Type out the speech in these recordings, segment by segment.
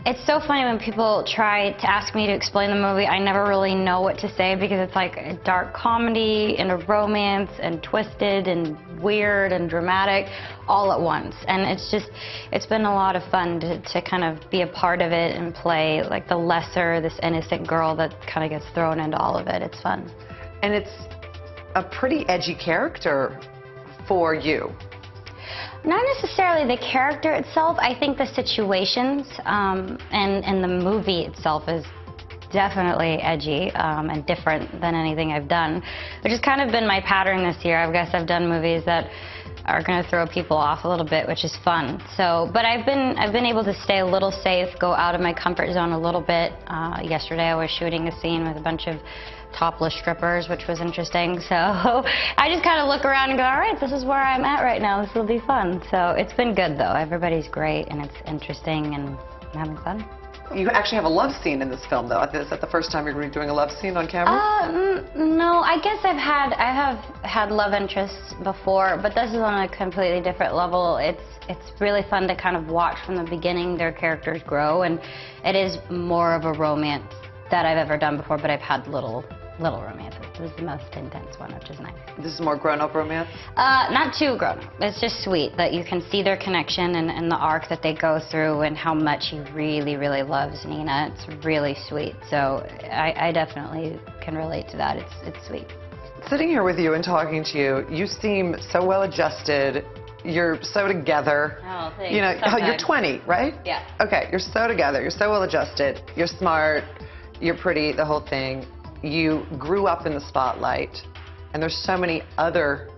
It's so funny when people try to ask me to explain the movie. I never really know what to say because it's like a dark comedy and a romance and twisted and weird and dramatic all at once. And it's been a lot of fun to kind of be a part of it and play like the lesser, this innocent girl that kind of gets thrown into all of it. It's fun. And it's a pretty edgy character for you. Not necessarily the character itself. I think the situations and the movie itself is definitely edgy and different than anything I've done, which has kind of been my pattern this year. I guess I've done movies that are going to throw people off a little bit, which is fun. So, but I've been able to stay a little safe, go out of my comfort zone a little bit. Yesterday I was shooting a scene with a bunch of topless strippers, which was interesting. So I just kind of look around and go, all right, this is where I'm at right now. This will be fun. So it's been good, though. Everybody's great, and it's interesting, and I'm having fun. You actually have a love scene in this film, though. Is that the first time you're going to be doing a love scene on camera? No, I guess I have had love interests before, but this is on a completely different level. It's really fun to kind of watch from the beginning their characters grow, and it is more of a romance that I've ever done before, but I've had little romance. This is the most intense one, which is nice. This is more grown-up romance? Not too grown-up. It's just sweet that you can see their connection and the arc that they go through and how much he really, really loves Nina. It's really sweet. So I definitely can relate to that. It's sweet. Sitting here with you and talking to you, you seem so well-adjusted. You're so together. Oh, thanks. You know, you're 20, right? Yeah. Okay, you're so together. You're so well-adjusted. You're smart. You're pretty, the whole thing. You grew up in the spotlight, and there's so many other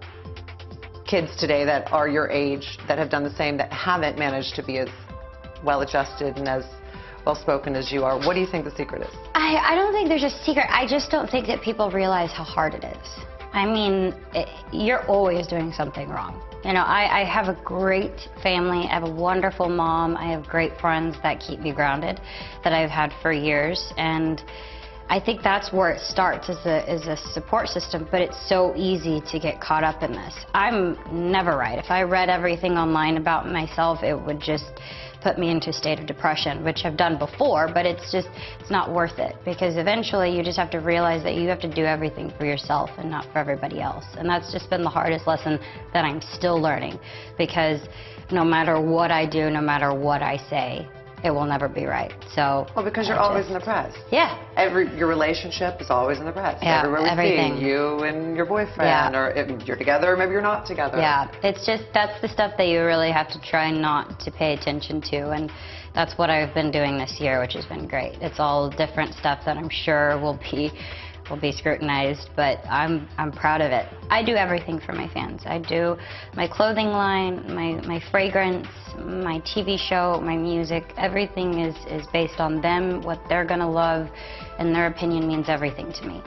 kids today that are your age that have done the same that haven't managed to be as well-adjusted and as well-spoken as you are. What do you think the secret is? I don't think there's a secret. I just don't think that people realize how hard it is. I mean, you're always doing something wrong. You know, I have a great family. I have a wonderful mom. I have great friends that keep me grounded that I've had for years. And I think that's where it starts, is a support system, but it's so easy to get caught up in this. I'm never right. If I read everything online about myself, it would just put me into a state of depression, which I've done before, but it's not worth it, because eventually you just have to realize that you have to do everything for yourself and not for everybody else. And that's just been the hardest lesson that I'm still learning, because no matter what I do, no matter what I say, it will never be right. So. Well, because you're always in the press. Yeah. Your relationship is always in the press. Yeah, everywhere we everything. see you and your boyfriend, or if you're together, or maybe you're not together. Yeah, it's just, that's the stuff that you really have to try not to pay attention to, and that's what I've been doing this year, which has been great. It's all different stuff that I'm sure will be scrutinized, but I'm proud of it. I do everything for my fans. I do my clothing line, my fragrance, my TV show, my music. Everything is based on them, what they're gonna love, and their opinion means everything to me.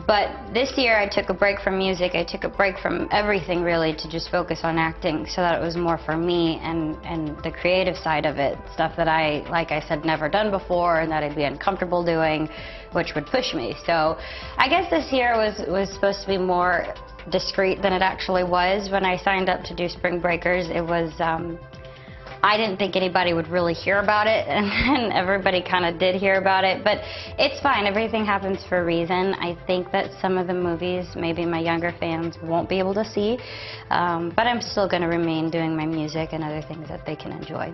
But this year I took a break from music. I took a break from everything, really, to just focus on acting, so that it was more for me and the creative side of it, stuff that I, like I said, never done before and that I'd be uncomfortable doing, which would push me. So I guess this year was supposed to be more discreet than it actually was. When I signed up to do Spring Breakers, it was I didn't think anybody would really hear about it, and everybody kind of did hear about it, but it's fine. Everything happens for a reason. I think that some of the movies, maybe my younger fans won't be able to see, but I'm still going to remain doing my music and other things that they can enjoy.